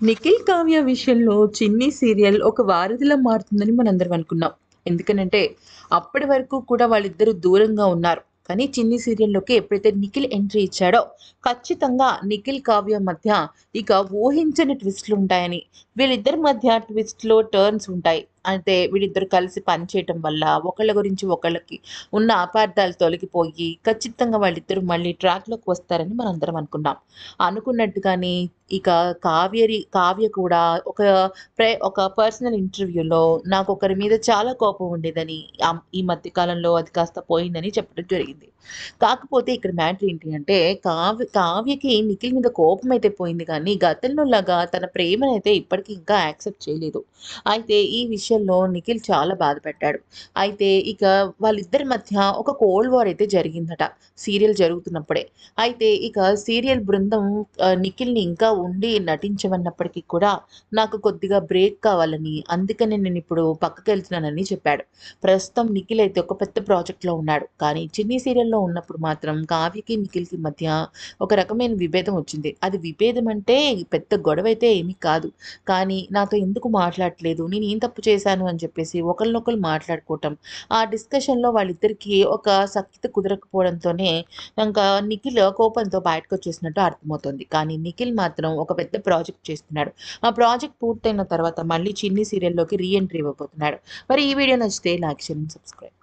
నిఖిల్ కావ్య విషయంలో చిన్ని సీరియల్ ఒక వారధిలా మారుతుందని మనందరం అనుకున్నాం. ఎందుకనంటే అప్పటి వరకు కూడా వాళ్ళిద్దరూ దూరంగా ఉన్నారు. కానీ చిన్ని సీరియల్‌లోకి ఎప్పుడైతే నిఖిల్ ఎంట్రీ ఇచ్చాడో ఖచ్చితంగా నిఖిల్, కావ్య మధ్య ఇక ఊహించని ట్విస్ట్‌లుంటాయని, వీళ్ళిద్దరి మధ్య ట్విస్ట్‌లో టర్న్స్ ఉంటాయి. అయితే వీళ్ళిద్దరూ కలిసి పనిచేయటం వల్ల ఒకళ్ళ గురించి ఒకళ్ళకి ఉన్న అపార్థాలు తొలగిపోయి ఖచ్చితంగా వాళ్ళిద్దరూ మళ్ళీ ట్రాక్‌లోకి వస్తారని మనందరం అనుకున్నాం. అనుకున్నట్టుగానే ఇక కావ్య కూడా ఒక ఒక పర్సనల్ ఇంటర్వ్యూలో నాకొకరి మీద చాలా కోపం ఉండేదని, ఈ మధ్య కాలంలో అది కాస్త పోయిందని చెప్పడం జరిగింది. కాకపోతే ఇక్కడ మ్యాటర్ ఏంటి అంటే కావ్యకి నిఖిల్ మీద కోపం అయితే పోయింది కానీ, గతంలో లాగా తన ప్రేమనైతే ఇప్పటికి ఇంకా యాక్సెప్ట్ చేయలేదు. అయితే ఈ విషయంలో నిఖిల్ చాలా బాధపడ్డాడు. అయితే ఇక వాళ్ళిద్దరి మధ్య ఒక కోల్డ్ వార్ అయితే జరిగిందట సీరియల్ జరుగుతున్నప్పుడే. అయితే ఇక సీరియల్ బృందం నిఖిల్‌ని ఇంకా ఉండి నటించమన్నప్పటికి కూడా నాకు కొద్దిగా బ్రేక్ కావాలని, అందుకనే నేనిప్పుడు పక్కకెళ్తున్నానని చెప్పాడు. ప్రస్తుతం నిఖిల్ అయితే ఒక పెద్ద ప్రాజెక్ట్‌లో ఉన్నాడు. కానీ చిన్ని సీరియల్‌లో ఉన్నప్పుడు మాత్రం కావ్యకి, నిఖిల్‌కి మధ్య ఒక రకమైన విభేదం వచ్చింది. అది విభేదం అంటే పెద్ద గొడవైతే ఏమీ కాదు. కానీ నాతో ఎందుకు మాట్లాడట్లేదు? నేనేం తప్పు చేశాను అని చెప్పేసి ఒకళ్ళనొకళ్ళు మాట్లాడుకోవటం. ఆ డిస్కషన్‌లో వాళ్ళిద్దరికీ ఒక సఖ్యత కుదరకపోవడంతోనే ఇంకా నిఖిల్ కోపంతో బయటకొచ్చేసినట్టు అర్థమవుతుంది. కానీ నిఖిల్ మాత్రం ఒక పెద్ద ప్రాజెక్ట్ చేస్తున్నాడు. ఆ ప్రాజెక్ట్ పూర్తయిన తర్వాత మళ్ళీ చిన్ని సీరియల్‌లోకి రీ ఎంట్రీ ఇవ్వబోతున్నాడు. మరి ఈ వీడియో నచ్చితే లైక్, షేర్ అండ్ సబ్స్క్రైబ్.